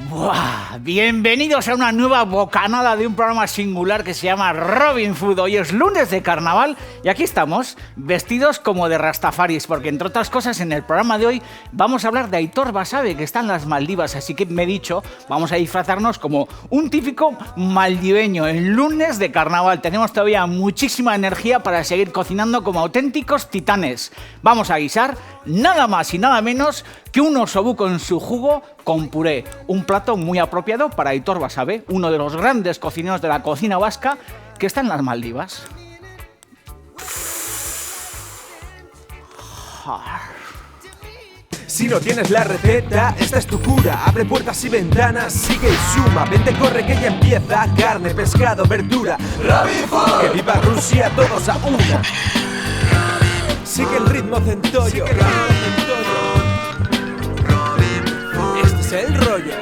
¡Buah! Bienvenidos a una nueva bocanada de un programa singular que se llama Robin Food. Hoy es lunes de carnaval y aquí estamos, vestidos como de rastafaris, porque entre otras cosas en el programa de hoy vamos a hablar de Aitor Basabe, que está en las Maldivas, así que me he dicho, vamos a disfrazarnos como un típico maldiveño. El lunes de carnaval tenemos todavía muchísima energía para seguir cocinando como auténticos titanes. Vamos a guisar nada más y nada menos que un osobuco en su jugo con puré, un plato muy apropiado para Aitor Basabe, uno de los grandes cocineros de la cocina vasca que está en las Maldivas. Si no tienes la receta, esta es tu cura. Abre puertas y ventanas, sigue y suma. Vente, corre que ya empieza. Carne, pescado, verdura. Robin Food. Que viva Rusia, todos a una. Sigue el ritmo centollo. Este es el rollo.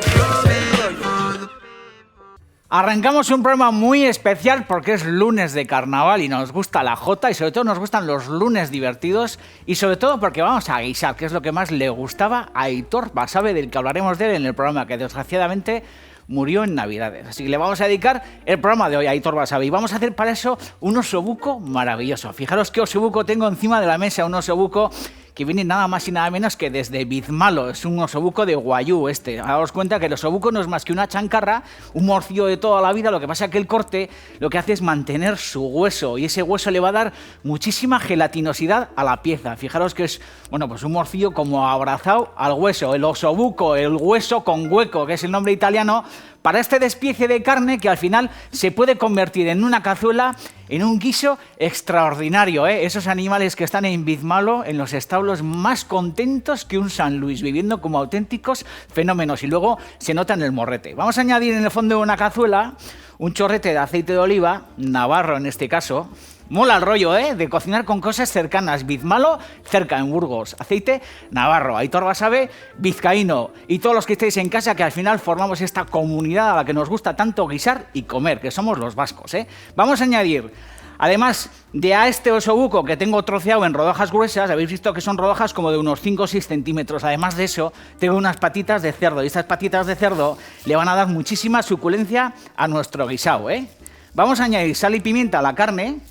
Arrancamos un programa muy especial porque es lunes de carnaval y nos gusta la jota y sobre todo nos gustan los lunes divertidos y sobre todo porque vamos a guisar, que es lo que más le gustaba a Aitor Basabe, del que hablaremos de él en el programa, que desgraciadamente murió en Navidades. Así que le vamos a dedicar el programa de hoy a Aitor Basabe y vamos a hacer para eso un osobuco maravilloso. Fijaros qué osobuco tengo encima de la mesa, un osobuco que viene nada más y nada menos que desde Bizmalo. Es un osobuco de guayú este. Daos cuenta que el osobuco no es más que una chancarra, un morcillo de toda la vida. Lo que pasa es que el corte lo que hace es mantener su hueso y ese hueso le va a dar muchísima gelatinosidad a la pieza. Fijaros que es, bueno, pues un morcillo como abrazado al hueso. El osobuco, el hueso con hueco, que es el nombre italiano para este despiece de carne que al final se puede convertir en una cazuela, en un guiso extraordinario, ¿eh? Esos animales que están en Bizmalo, en los establos más contentos que un San Luis, viviendo como auténticos fenómenos y luego se nota en el morrete. Vamos a añadir en el fondo de una cazuela un chorrete de aceite de oliva, navarro en este caso. Mola el rollo, ¿eh? De cocinar con cosas cercanas. Bizmalo, cerca en Burgos. Aceite navarro. Aitor Basabe, vizcaíno. Y todos los que estéis en casa, que al final formamos esta comunidad a la que nos gusta tanto guisar y comer, que somos los vascos, ¿eh? Vamos a añadir, además de a este osobuco que tengo troceado en rodajas gruesas, habéis visto que son rodajas como de unos 5 o 6 centímetros. Además de eso, tengo unas patitas de cerdo. Y estas patitas de cerdo le van a dar muchísima suculencia a nuestro guisado, ¿eh? Vamos a añadir sal y pimienta a la carne.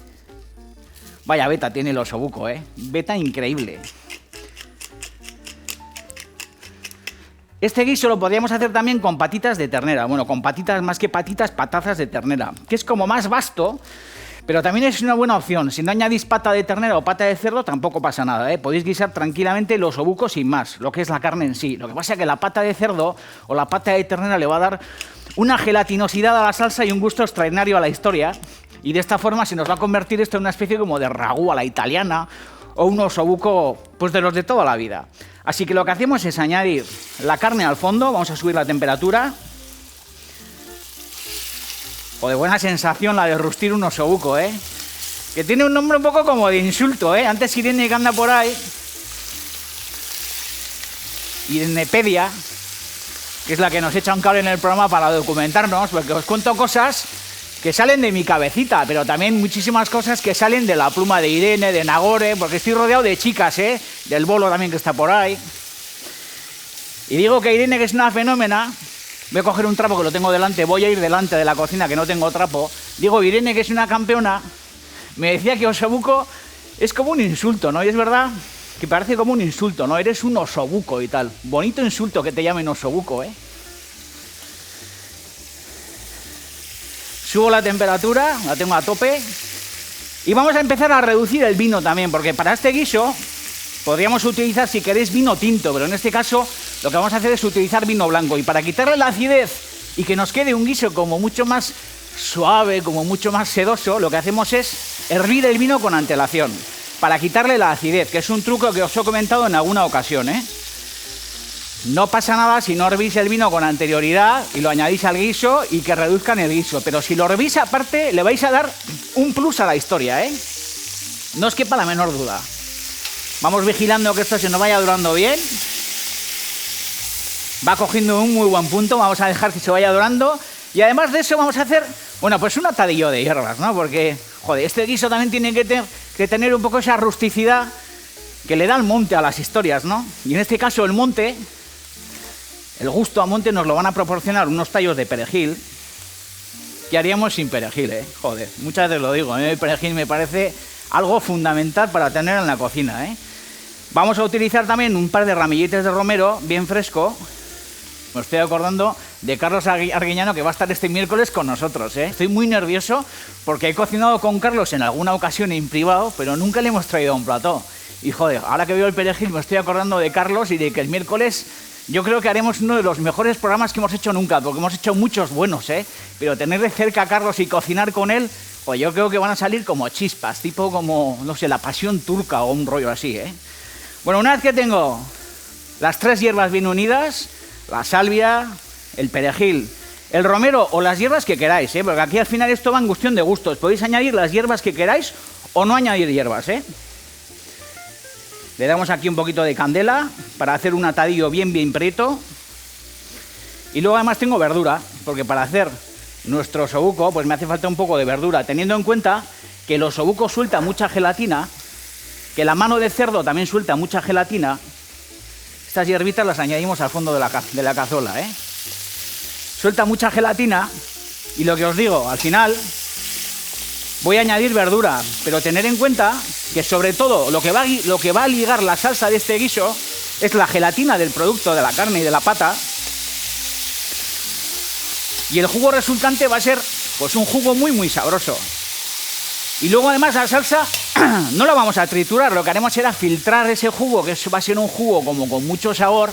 Vaya beta tiene el osobuco, ¿eh? Beta increíble. Este guiso lo podríamos hacer también con patitas de ternera. Bueno, con patitas más que patitas, patazas de ternera, que es como más vasto, pero también es una buena opción. Si no añadís pata de ternera o pata de cerdo, tampoco pasa nada, ¿eh? Podéis guisar tranquilamente el osobuco sin más, lo que es la carne en sí. Lo que pasa es que la pata de cerdo o la pata de ternera le va a dar una gelatinosidad a la salsa y un gusto extraordinario a la historia. Y de esta forma se nos va a convertir esto en una especie como de ragú a la italiana o un osobuco pues de los de toda la vida. Así que lo que hacemos es añadir la carne al fondo, vamos a subir la temperatura. Joder, buena sensación la de rustir un osobuco, ¿eh? Que tiene un nombre un poco como de insulto, ¿eh? Antes Irene, que anda por ahí, Irenepedia, que es la que nos echa un cable en el programa para documentarnos, porque os cuento cosas que salen de mi cabecita, pero también muchísimas cosas que salen de la pluma de Irene, de Nagore, porque estoy rodeado de chicas, ¿eh? Del Bolo también, que está por ahí. Y digo que Irene, que es una fenómena, voy a coger un trapo que lo tengo delante, voy a ir delante de la cocina que no tengo trapo. Digo, Irene, que es una campeona, me decía que osobuco es como un insulto, ¿no? Y es verdad que parece como un insulto, ¿no? Eres un osobuco y tal. Bonito insulto que te llamen osobuco, ¿eh? Subo la temperatura, la tengo a tope. Y vamos a empezar a reducir el vino también, porque para este guiso podríamos utilizar, si queréis, vino tinto, pero en este caso lo que vamos a hacer es utilizar vino blanco. Y para quitarle la acidez y que nos quede un guiso como mucho más suave, como mucho más sedoso, lo que hacemos es hervir el vino con antelación, para quitarle la acidez, que es un truco que os he comentado en alguna ocasión, ¿eh? No pasa nada si no hervís el vino con anterioridad y lo añadís al guiso y que reduzcan el guiso. Pero si lo hervís aparte, le vais a dar un plus a la historia, ¿eh? No os quepa la menor duda. Vamos vigilando que esto se nos vaya durando bien. Va cogiendo un muy buen punto, vamos a dejar que se vaya dorando. Y además de eso vamos a hacer, bueno, pues un atadillo de hierbas, ¿no? Porque, joder, este guiso también tiene que tener un poco esa rusticidad que le da el monte a las historias, ¿no? Y en este caso el monte, el gusto a monte nos lo van a proporcionar unos tallos de perejil. ¿Qué haríamos sin perejil, Joder, muchas veces lo digo, a mí el perejil me parece algo fundamental para tener en la cocina, Vamos a utilizar también un par de ramilletes de romero bien fresco. Me estoy acordando de Carlos Arguiñano, que va a estar este miércoles con nosotros, Estoy muy nervioso porque he cocinado con Carlos en alguna ocasión en privado, pero nunca le hemos traído un plató. Y joder, ahora que veo el perejil me estoy acordando de Carlos y de que el miércoles yo creo que haremos uno de los mejores programas que hemos hecho nunca, porque hemos hecho muchos buenos, Pero tener de cerca a Carlos y cocinar con él, pues yo creo que van a salir como chispas, tipo como, no sé, la pasión turca o un rollo así, Bueno, una vez que tengo las 3 hierbas bien unidas, la salvia, el perejil, el romero o las hierbas que queráis, porque aquí al final esto va en cuestión de gustos. Podéis añadir las hierbas que queráis o no añadir hierbas, Le damos aquí un poquito de candela para hacer un atadillo bien prieto. Y luego además tengo verdura, porque para hacer nuestro osobuco pues me hace falta un poco de verdura, teniendo en cuenta que el osobuco suelta mucha gelatina, que la mano de cerdo también suelta mucha gelatina. Estas hierbitas las añadimos al fondo de la cazuela, Suelta mucha gelatina y lo que os digo, al final voy a añadir verdura, pero tener en cuenta que sobre todo lo que va a ligar la salsa de este guiso es la gelatina del producto, de la carne y de la pata. Y el jugo resultante va a ser pues un jugo muy sabroso. Y luego además la salsa no la vamos a triturar, lo que haremos será filtrar ese jugo, que va a ser un jugo como con mucho sabor,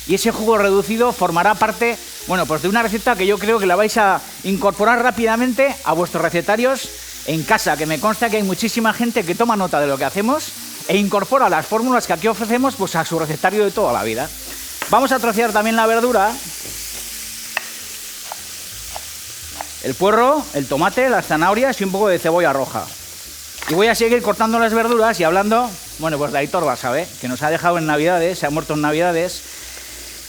y ese jugo reducido formará parte, bueno, pues de una receta que yo creo que la vais a incorporar rápidamente a vuestros recetarios en casa, que me consta que hay muchísima gente que toma nota de lo que hacemos e incorpora las fórmulas que aquí ofrecemos pues a su recetario de toda la vida. Vamos a trocear también la verdura, el puerro, el tomate, las zanahorias y un poco de cebolla roja. Y voy a seguir cortando las verduras y hablando, bueno, pues de Aitor Basabe, que nos ha dejado en Navidades, se ha muerto en Navidades,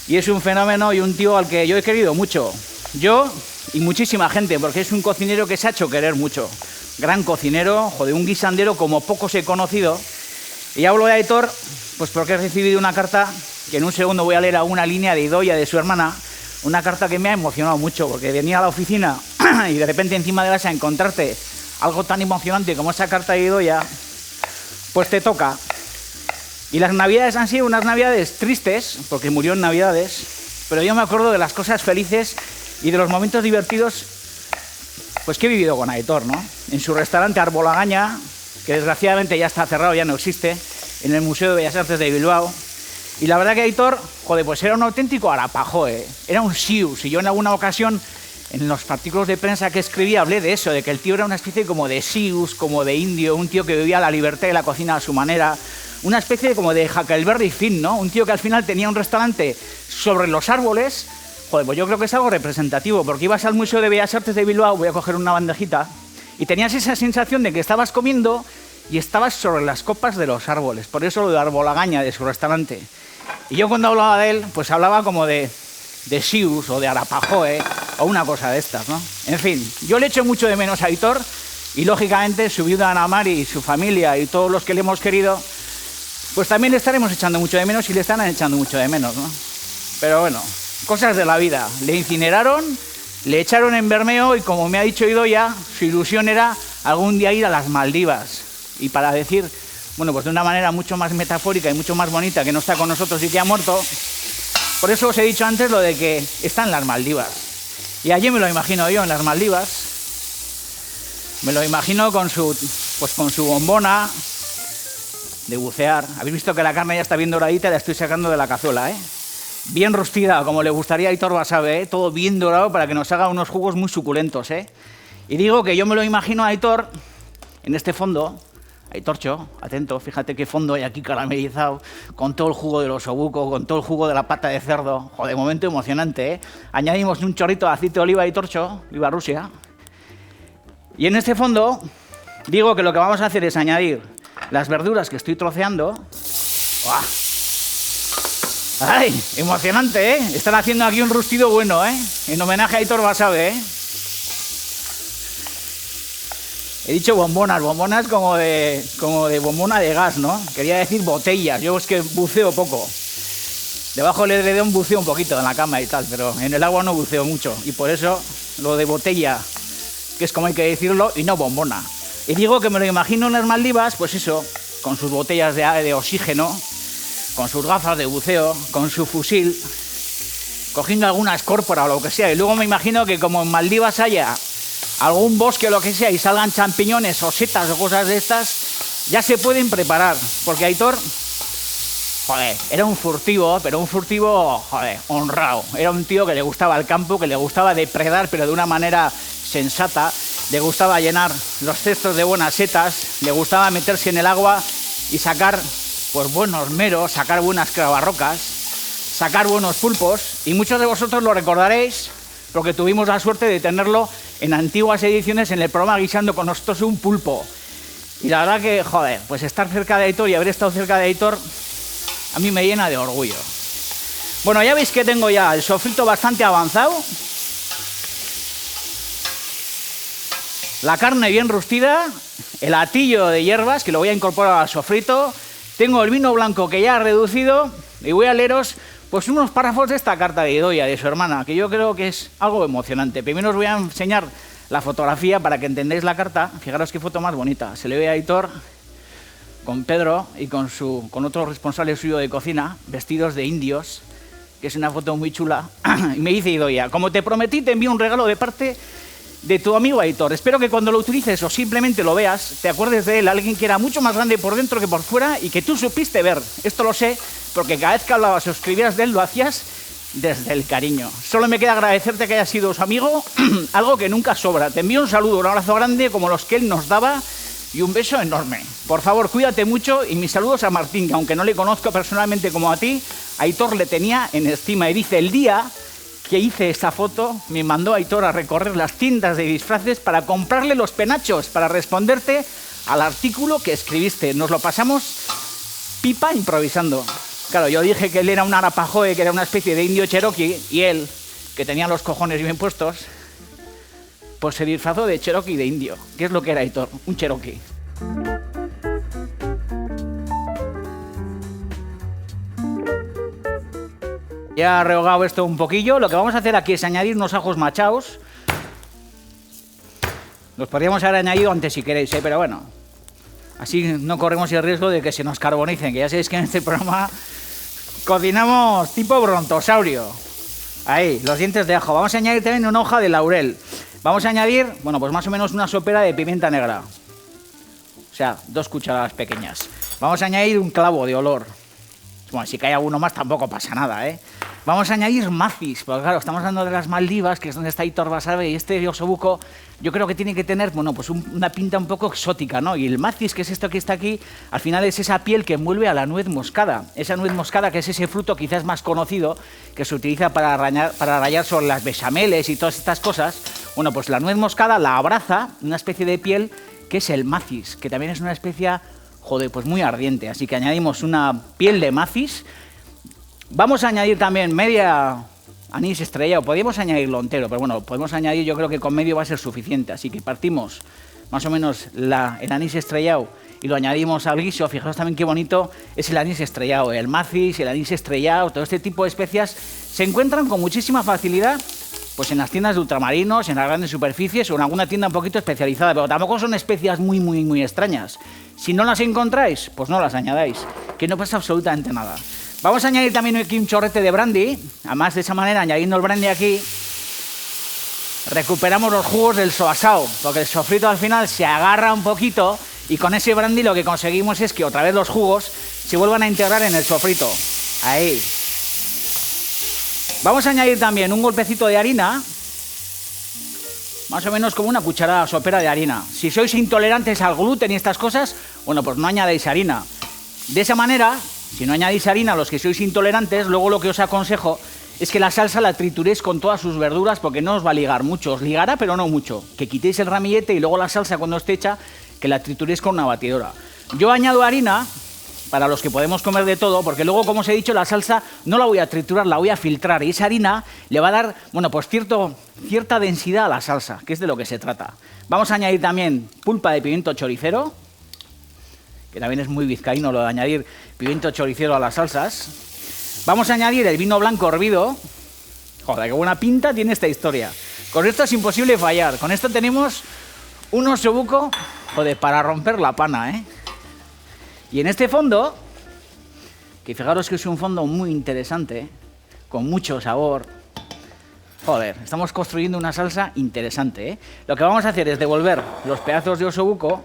y es un fenómeno y un tío al que yo he querido mucho. Yo y muchísima gente, porque es un cocinero que se ha hecho querer mucho. Gran cocinero, joder, un guisandero como pocos he conocido. Y hablo de Aitor, pues porque he recibido una carta, que en un segundo voy a leer alguna línea de Idoia, de su hermana, una carta que me ha emocionado mucho, porque venía a la oficina y de repente encima de la mesa encontrarte algo tan emocionante como esa carta de Idoia, pues te toca. Y las Navidades han sido unas Navidades tristes, porque murió en Navidades, pero yo me acuerdo de las cosas felices y de los momentos divertidos pues que he vivido con Aitor, ¿no? En su restaurante Arbolagaña, que desgraciadamente ya está cerrado, ya no existe, en el Museo de Bellas Artes de Bilbao. Y la verdad que Aitor, joder, pues era un auténtico arapajo, Era un sius. Y yo en alguna ocasión, en los artículos de prensa que escribí, hablé de eso, de que el tío era una especie como de sius, como de indio, un tío que vivía la libertad y la cocina a su manera, una especie como de Huckleberry Finn, ¿no? Un tío que al final tenía un restaurante sobre los árboles. Joder, pues yo creo que es algo representativo, porque ibas al Museo de Bellas Artes de Bilbao, voy a coger una bandejita, y tenías esa sensación de que estabas comiendo y estabas sobre las copas de los árboles. Por eso lo de Arbolagaña, de su restaurante. Y yo cuando hablaba de él, pues hablaba como de sius o de arapajoe o una cosa de estas, ¿no? En fin, yo le echo mucho de menos a Aitor y lógicamente su viuda Ana Mari y su familia y todos los que le hemos querido, pues también le estaremos echando mucho de menos y le están echando mucho de menos, ¿no? Pero bueno, cosas de la vida. Le incineraron, le echaron en Bermeo y como me ha dicho Idoia, su ilusión era algún día ir a las Maldivas. Y para decir, bueno, pues de una manera mucho más metafórica y mucho más bonita, que no está con nosotros y que ha muerto, por eso os he dicho antes lo de que está en las Maldivas. Y allí me lo imagino yo, en las Maldivas. Me lo imagino con su bombona de bucear. Habéis visto que la carne ya está bien doradita y la estoy sacando de la cazuela, Bien rostida, como le gustaría a Aitor Basabe, Todo bien dorado para que nos haga unos jugos muy suculentos, Y digo que yo me lo imagino a Aitor en este fondo. Aitorcho, atento, fíjate qué fondo hay aquí caramelizado, con todo el jugo del osobuco, con todo el jugo de la pata de cerdo. Joder, momento emocionante, Añadimos un chorrito de aceite de oliva, Aitorcho, viva Rusia. Y en este fondo, digo que lo que vamos a hacer es añadir las verduras que estoy troceando. ¡Uah! ¡Ay! Emocionante, Están haciendo aquí un rustido bueno, En homenaje a Aitor Basabe, He dicho bombonas, bombonas como de bombona de gas, ¿no? Quería decir botellas, yo es que buceo poco. Debajo del edredón buceo un poquito en la cama y tal, pero en el agua no buceo mucho. Y por eso lo de botella, que es como hay que decirlo, y no bombona. Y digo que me lo imagino en las Maldivas, pues eso, con sus botellas de oxígeno, con sus gafas de buceo, con su fusil, cogiendo alguna escórpora o lo que sea. Y luego me imagino que como en Maldivas haya algún bosque o lo que sea y salgan champiñones o setas o cosas de estas, ya se pueden preparar. Porque Aitor, joder, era un furtivo, pero un furtivo, joder, honrado. Era un tío que le gustaba el campo, que le gustaba depredar, pero de una manera sensata. Le gustaba llenar los cestos de buenas setas, le gustaba meterse en el agua y sacar pues buenos meros, sacar buenas cravarrocas, sacar buenos pulpos. Y muchos de vosotros lo recordaréis porque tuvimos la suerte de tenerlo en antiguas ediciones en el programa Guisando con nosotros un pulpo. Y la verdad que, joder, pues estar cerca de Aitor y haber estado cerca de Aitor a mí me llena de orgullo. Bueno, ya veis que tengo ya el sofrito bastante avanzado. La carne bien rostida, el atillo de hierbas, que lo voy a incorporar al sofrito. Tengo el vino blanco que ya ha reducido y voy a leeros pues unos párrafos de esta carta de Idoia, de su hermana, que yo creo que es algo emocionante. Primero os voy a enseñar la fotografía para que entendáis la carta. Fijaros qué foto más bonita. Se le ve a Aitor con Pedro y con otro responsable suyo de cocina, vestidos de indios, que es una foto muy chula. Y me dice Idoia, como te prometí, te envío un regalo de parte de tu amigo Aitor. Espero que cuando lo utilices o simplemente lo veas, te acuerdes de él, alguien que era mucho más grande por dentro que por fuera y que tú supiste ver. Esto lo sé porque cada vez que hablabas o escribías de él, lo hacías desde el cariño. Solo me queda agradecerte que hayas sido su amigo, algo que nunca sobra. Te envío un saludo, un abrazo grande como los que él nos daba y un beso enorme. Por favor, cuídate mucho y mis saludos a Martín, que aunque no le conozco personalmente como a ti, Aitor le tenía en estima. Y dice, el día que hice esta foto, me mandó Aitor a recorrer las tiendas de disfraces para comprarle los penachos, para responderte al artículo que escribiste. Nos lo pasamos pipa improvisando. Claro, yo dije que él era un arapahoe, que era una especie de indio cherokee, y él, que tenía los cojones bien puestos, pues se disfrazó de cherokee de indio. ¿Qué es lo que era Aitor? Un cherokee. Ya he rehogado esto un poquillo. Lo que vamos a hacer aquí es añadir unos ajos machados. Los podríamos haber añadido antes si queréis, pero bueno. Así no corremos el riesgo de que se nos carbonicen, que ya sabéis que en este programa cocinamos tipo brontosaurio. Ahí, los dientes de ajo. Vamos a añadir también una hoja de laurel. Vamos a añadir, bueno, pues más o menos una sopera de pimienta negra. O sea, 2 cucharadas pequeñas. Vamos a añadir un clavo de olor. Bueno, si cae alguno más tampoco pasa nada, ¿eh? Vamos a añadir macis, porque claro, estamos hablando de las Maldivas, que es donde está Aitor Basabe, y este osobuco yo creo que tiene que tener, bueno, pues una pinta un poco exótica, ¿no? Y el macis, que es esto que está aquí, al final es esa piel que envuelve a la nuez moscada. Esa nuez moscada que es ese fruto quizás más conocido, que se utiliza para rallar sobre las bechameles y todas estas cosas. Bueno, pues la nuez moscada la abraza una especie de piel que es el macis, que también es una especie, joder, pues muy ardiente. Así que añadimos una piel de macis. Vamos a añadir también media anís estrellado. Podríamos añadirlo entero, pero bueno, podemos añadir, yo creo que con medio va a ser suficiente. Así que partimos más o menos el anís estrellado y lo añadimos al guiso. Fijaos también qué bonito es el anís estrellado. El macis, el anís estrellado, todo este tipo de especias se encuentran con muchísima facilidad pues en las tiendas de ultramarinos, en las grandes superficies o en alguna tienda un poquito especializada, pero tampoco son especias muy extrañas. Si no las encontráis, pues no las añadáis, que no pasa absolutamente nada. Vamos a añadir también aquí un chorrete de brandy. Además, de esa manera, añadiendo el brandy aquí, recuperamos los jugos del soasao, porque el sofrito al final se agarra un poquito y con ese brandy lo que conseguimos es que otra vez los jugos se vuelvan a integrar en el sofrito. Ahí. Vamos a añadir también un golpecito de harina, más o menos como una cucharada sopera de harina. Si sois intolerantes al gluten y estas cosas, bueno, pues no añadáis harina. De esa manera, si no añadís harina, los que sois intolerantes, luego lo que os aconsejo es que la salsa la trituréis con todas sus verduras porque no os va a ligar mucho. Os ligará, pero no mucho. Que quitéis el ramillete y luego la salsa cuando esté hecha, que la trituréis con una batidora. Yo añado harina para los que podemos comer de todo, porque luego, como os he dicho, la salsa no la voy a triturar, la voy a filtrar, y esa harina le va a dar, bueno, pues cierta densidad a la salsa, que es de lo que se trata. Vamos a añadir también pulpa de pimiento choricero, que también es muy vizcaíno lo de añadir pimiento choricero a las salsas. Vamos a añadir el vino blanco hervido. Joder, qué buena pinta tiene esta historia. Con esto es imposible fallar. Con esto tenemos un osobuco, joder, para romper la pana, ¿eh? Y en este fondo, que fijaros que es un fondo muy interesante, con mucho sabor. Joder, estamos construyendo una salsa interesante, ¿eh? Lo que vamos a hacer es devolver los pedazos de osobuco.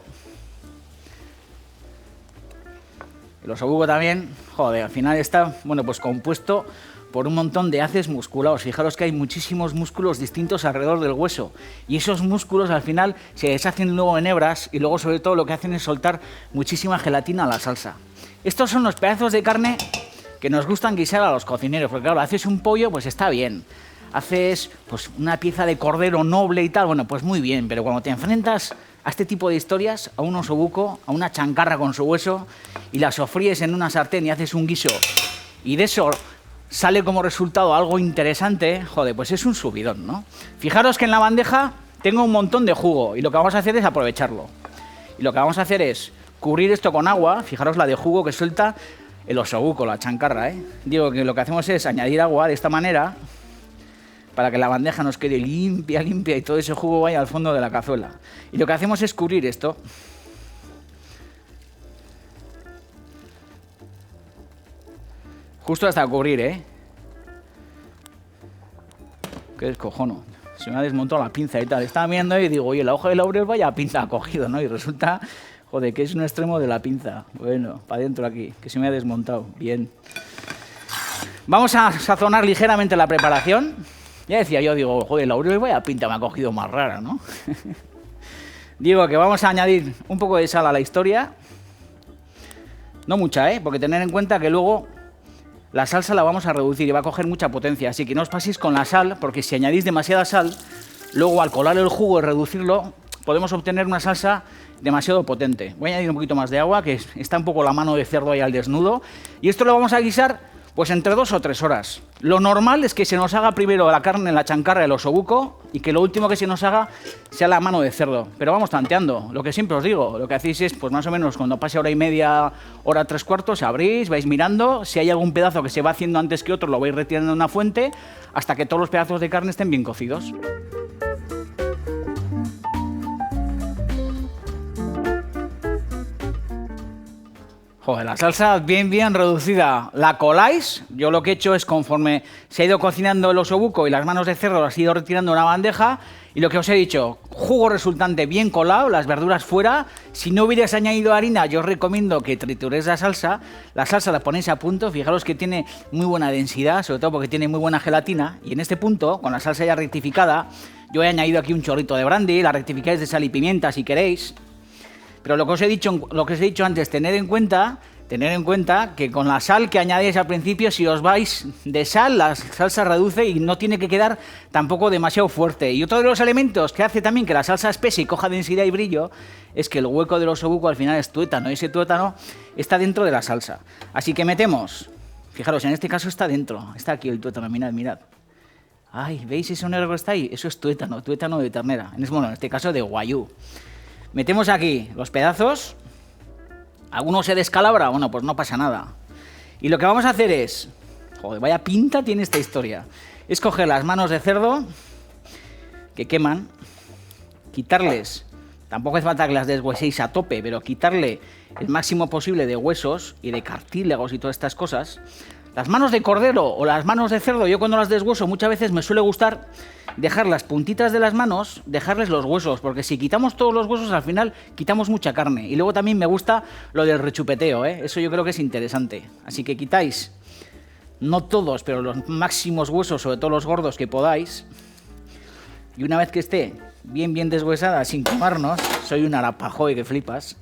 El osobuco también, joder, al final está, bueno, pues compuesto por un montón de haces musculados. Fijaros que hay muchísimos músculos distintos alrededor del hueso. Y esos músculos al final se deshacen luego en hebras y luego sobre todo lo que hacen es soltar muchísima gelatina a la salsa. Estos son los pedazos de carne que nos gustan guisar a los cocineros, porque claro, haces un pollo, pues está bien. Haces pues una pieza de cordero noble y tal, bueno, pues muy bien, pero cuando te enfrentas a este tipo de historias, a un osobuco, a una chancarra con su hueso, y la sofríes en una sartén y haces un guiso, y de eso sale como resultado algo interesante, joder, pues es un subidón, ¿no? Fijaros que en la bandeja tengo un montón de jugo, y lo que vamos a hacer es aprovecharlo. Y lo que vamos a hacer es cubrir esto con agua, fijaros la de jugo que suelta el osobuco, la chancarra, ¿eh? Digo que lo que hacemos es añadir agua de esta manera, para que la bandeja nos quede limpia, limpia y todo ese jugo vaya al fondo de la cazuela. Y lo que hacemos es cubrir esto. Justo hasta cubrir, ¿eh? Qué descojono. Se me ha desmontado la pinza y tal. Estaba mirando y digo, oye, la hoja de laurel vaya pinza ha cogido, ¿no? Y resulta, joder, que es un extremo de la pinza. Bueno, para adentro aquí, que se me ha desmontado. Bien. Vamos a sazonar ligeramente la preparación. Ya decía yo, digo, joder, laurel vaya pinta me ha cogido más rara, ¿no? Digo que vamos a añadir un poco de sal a la historia. No mucha, ¿eh? Porque tener en cuenta que luego la salsa la vamos a reducir y va a coger mucha potencia. Así que no os paséis con la sal, porque si añadís demasiada sal, luego al colar el jugo y reducirlo, podemos obtener una salsa demasiado potente. Voy a añadir un poquito más de agua, que está un poco la mano de cerdo ahí al desnudo. Y esto lo vamos a guisar pues entre 2 o 3 horas. Lo normal es que se nos haga primero la carne en la chancarra del osobuco y que lo último que se nos haga sea la mano de cerdo. Pero vamos tanteando, lo que siempre os digo, lo que hacéis es, pues más o menos cuando pase hora y media, hora 3/4, abrís, vais mirando, si hay algún pedazo que se va haciendo antes que otro, lo vais retirando de una fuente hasta que todos los pedazos de carne estén bien cocidos. Joder, la salsa bien reducida. La coláis. Yo lo que he hecho es, conforme se ha ido cocinando el osobuco y las manos de cerdo, las he ido retirando de una bandeja. Y lo que os he dicho, jugo resultante bien colado, las verduras fuera. Si no hubierais añadido harina, yo os recomiendo que trituréis la salsa. La salsa la ponéis a punto. Fijaros que tiene muy buena densidad, sobre todo porque tiene muy buena gelatina. Y en este punto, con la salsa ya rectificada, yo he añadido aquí un chorrito de brandy. La rectificáis de sal y pimienta si queréis. Pero lo que os he dicho antes, tener en cuenta que con la sal que añadís al principio, si os vais de sal, la salsa reduce y no tiene que quedar tampoco demasiado fuerte. Y otro de los elementos que hace también que la salsa espese y coja densidad y brillo es que el hueco del osobuco al final es tuétano, y ese tuétano está dentro de la salsa. Así que metemos, fijaros, en este caso está dentro, está aquí el tuétano, mirad. Ay, ¿veis eso negro que está ahí? Eso es tuétano de ternera, en este caso de guayú. Metemos aquí los pedazos. ¿Alguno se descalabra? Bueno, pues no pasa nada. Y lo que vamos a hacer es... Joder, vaya pinta tiene esta historia. Es coger las manos de cerdo, que queman, quitarles... Tampoco hace falta que las deshueséis a tope, pero quitarle el máximo posible de huesos y de cartílagos y todas estas cosas. Las manos de cordero o las manos de cerdo, yo cuando las deshueso muchas veces me suele gustar dejar las puntitas de las manos, dejarles los huesos, porque si quitamos todos los huesos al final quitamos mucha carne. Y luego también me gusta lo del rechupeteo, ¿eh? Eso yo creo que es interesante. Así que quitáis, no todos, pero los máximos huesos, sobre todo los gordos que podáis. Y una vez que esté bien deshuesada, sin quemarnos, soy un arapajoy que flipas.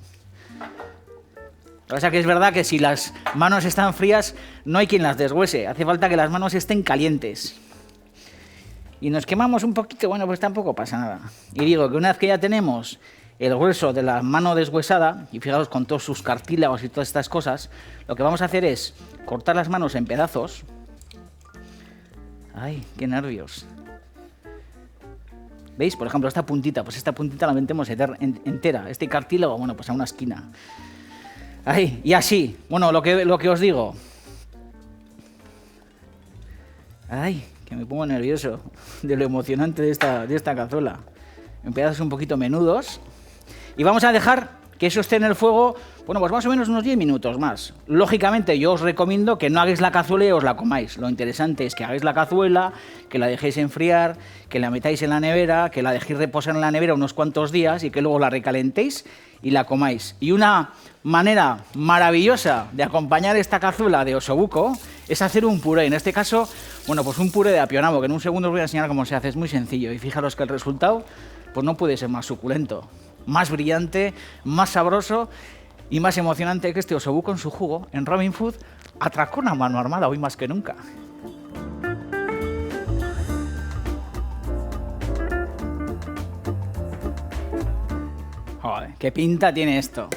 Lo que pasa que es verdad que si las manos están frías, no hay quien las deshuese. Hace falta que las manos estén calientes. Y nos quemamos un poquito, bueno, pues tampoco pasa nada. Y digo que una vez que ya tenemos el grueso de la mano deshuesada, y fijaros con todos sus cartílagos y todas estas cosas, lo que vamos a hacer es cortar las manos en pedazos. ¡Ay, qué nervios! ¿Veis? Por ejemplo, esta puntita, pues esta puntita la metemos entera. Este cartílago, bueno, pues a una esquina. ¡Ay! Y así, bueno, lo que os digo. ¡Ay! Que me pongo nervioso de lo emocionante de esta cazuela. En pedazos un poquito menudos. Y vamos a dejar que eso esté en el fuego, bueno, pues más o menos unos 10 minutos más. Lógicamente yo os recomiendo que no hagáis la cazuela y os la comáis. Lo interesante es que hagáis la cazuela, que la dejéis enfriar, que la metáis en la nevera, que la dejéis reposar en la nevera unos cuantos días y que luego la recalentéis y la comáis. Y una manera maravillosa de acompañar esta cazuela de osobuco es hacer un puré. En este caso, bueno, pues un puré de apionabo, que en un segundo os voy a enseñar cómo se hace. Es muy sencillo y fijaros que el resultado pues no puede ser más suculento, más brillante, más sabroso y más emocionante que este osobuco en su jugo. En Robin Food atracó una mano armada hoy más que nunca. Joder, qué pinta tiene esto.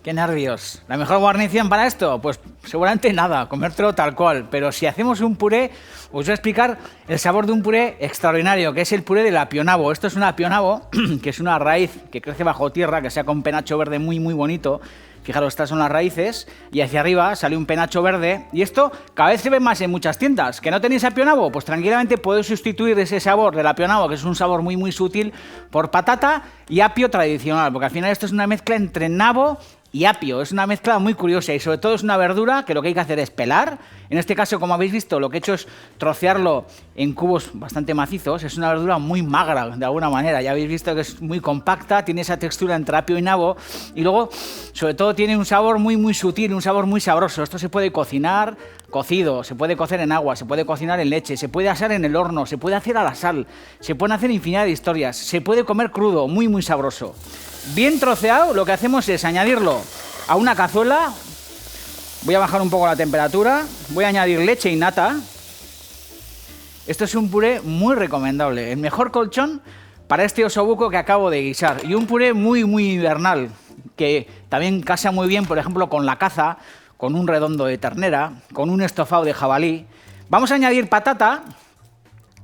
Qué nervios. ¿La mejor guarnición para esto? Pues seguramente nada, comértelo tal cual. Pero si hacemos un puré, os voy a explicar el sabor de un puré extraordinario, que es el puré del apionabo. Esto es un apionabo, que es una raíz que crece bajo tierra, que sea con penacho verde muy, muy bonito. Fijaros, estas son las raíces, y hacia arriba sale un penacho verde, y esto cada vez se ve más en muchas tiendas. ¿Que no tenéis apionabo? Pues tranquilamente podéis sustituir ese sabor del apionabo, que es un sabor muy, muy sutil, por patata y apio tradicional, porque al final esto es una mezcla entre nabo y apio. Es una mezcla muy curiosa y sobre todo es una verdura que lo que hay que hacer es pelar. En este caso, como habéis visto, lo que he hecho es trocearlo en cubos bastante macizos. Es una verdura muy magra, de alguna manera. Ya habéis visto que es muy compacta, tiene esa textura entre apio y nabo y luego, sobre todo, tiene un sabor muy, muy sutil, un sabor muy sabroso. Esto se puede cocinar cocido, se puede cocer en agua, se puede cocinar en leche, se puede asar en el horno, se puede hacer a la sal, se pueden hacer infinidad de historias, se puede comer crudo, muy, muy sabroso. Bien troceado, lo que hacemos es añadirlo a una cazuela. Voy a bajar un poco la temperatura, voy a añadir leche y nata. Esto es un puré muy recomendable, el mejor colchón para este osobuco que acabo de guisar. Y un puré muy, muy invernal, que también casa muy bien, por ejemplo, con la caza, con un redondo de ternera, con un estofado de jabalí. Vamos a añadir patata,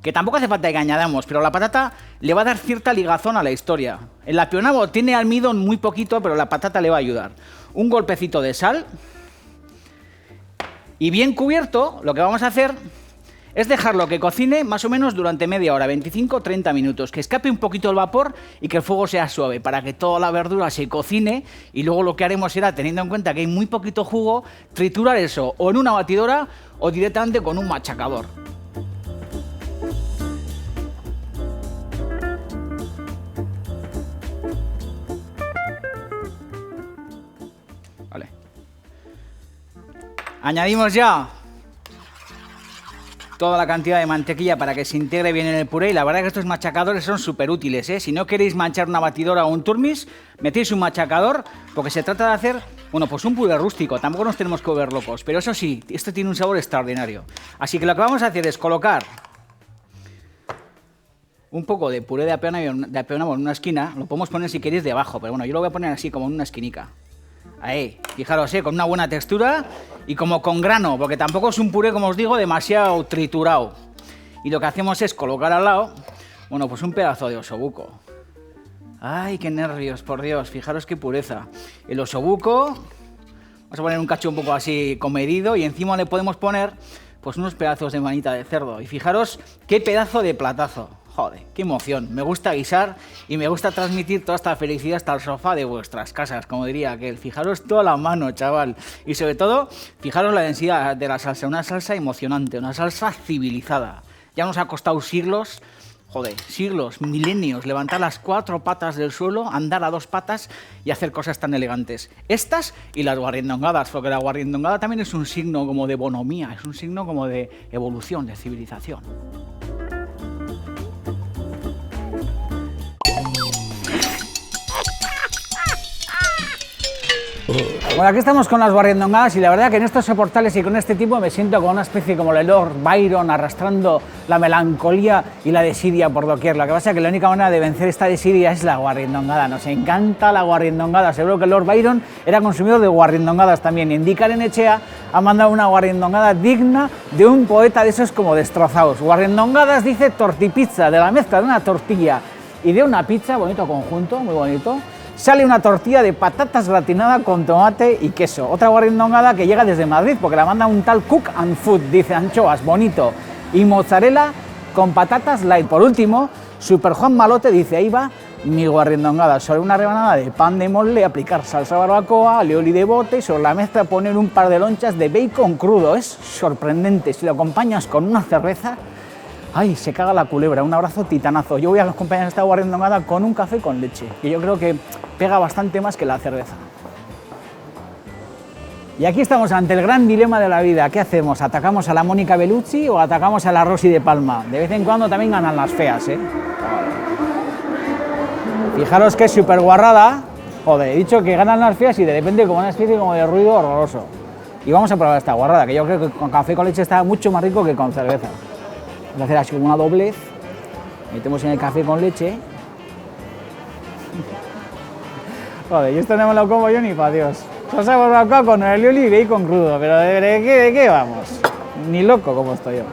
que tampoco hace falta que añadamos, pero la patata le va a dar cierta ligazón a la historia. El apionabo tiene almidón muy poquito, pero la patata le va a ayudar. Un golpecito de sal. Y bien cubierto, lo que vamos a hacer es dejarlo que cocine más o menos durante media hora, 25-30 minutos, que escape un poquito el vapor y que el fuego sea suave, para que toda la verdura se cocine. Y luego lo que haremos será, teniendo en cuenta que hay muy poquito jugo, triturar eso o en una batidora o directamente con un machacador. Vale. Añadimos ya toda la cantidad de mantequilla para que se integre bien en el puré, y la verdad es que estos machacadores son súper útiles, ¿eh? Si no queréis manchar una batidora o un turmis, metéis un machacador, porque se trata de hacer, bueno, pues un puré rústico. Tampoco nos tenemos que volver locos, pero eso sí, esto tiene un sabor extraordinario. Así que lo que vamos a hacer es colocar un poco de puré de apionabo en una esquina. Lo podemos poner si queréis debajo, pero bueno, yo lo voy a poner así como en una esquinica. Ahí, fijaros, con una buena textura y como con grano, porque tampoco es un puré, como os digo, demasiado triturado. Y lo que hacemos es colocar al lado, bueno, pues un pedazo de osobuco. ¡Ay, qué nervios, por Dios! Fijaros qué pureza. El osobuco, vamos a poner un cacho un poco así comedido y encima le podemos poner pues unos pedazos de manita de cerdo. Y fijaros qué pedazo de platazo. Joder, qué emoción. Me gusta guisar y me gusta transmitir toda esta felicidad hasta el sofá de vuestras casas, como diría aquel. Fijaros toda la mano, chaval. Y sobre todo, fijaros la densidad de la salsa. Una salsa emocionante, una salsa civilizada. Ya nos ha costado siglos, joder, siglos, milenios, levantar las 4 patas del suelo, andar a 2 patas y hacer cosas tan elegantes. Estas y las guarrindongadas, porque la guarrindongada también es un signo como de bonomía, es un signo como de evolución, de civilización. Bueno, aquí estamos con las guarrindongadas y la verdad que en estos soportales y con este tipo me siento como una especie como el Lord Byron arrastrando la melancolía y la desidia por doquier. Lo que pasa es que la única manera de vencer esta desidia es la guarrindongada. Nos encanta la guarrindongada. Seguro que el Lord Byron era consumidor de guarrindongadas también. Indy Karenetxea ha mandado una guarrindongada digna de un poeta de esos como destrozados. Guarrindongadas dice tortipizza, de la mezcla de una tortilla y de una pizza, bonito conjunto, muy bonito. Sale una tortilla de patatas gratinada con tomate y queso. Otra guarrindongada que llega desde Madrid, porque la manda un tal Cook and Food, dice anchoas, bonito. Y mozzarella con patatas light. Por último, Super Juan Malote dice, ahí va mi guarrindongada. Sobre una rebanada de pan de molde, aplicar salsa barbacoa, alioli de bote y sobre la mezcla poner un par de lonchas de bacon crudo. Es sorprendente. Si lo acompañas con una cerveza, ¡ay, se caga la culebra! Un abrazo titanazo. Yo voy a acompañar esta guarrindongada con un café con leche, que yo creo que pega bastante más que la cerveza. Y aquí estamos ante el gran dilema de la vida. ¿Qué hacemos? ¿Atacamos a la Mónica Bellucci o atacamos a la Rosy de Palma? De vez en cuando también ganan las feas, ¿eh? Fijaros que es súper guarrada. Joder, he dicho que ganan las feas y de repente como una especie como de ruido horroroso. Y vamos a probar esta guarrada, que yo creo que con café con leche está mucho más rico que con cerveza. Vamos a hacer así como una doblez, metemos en el café con leche. Joder, y esto no me lo como yo ni para Dios. Salsa barbacoa con alioli y bacon crudo, pero ¿de qué vamos? Ni loco como estoy yo.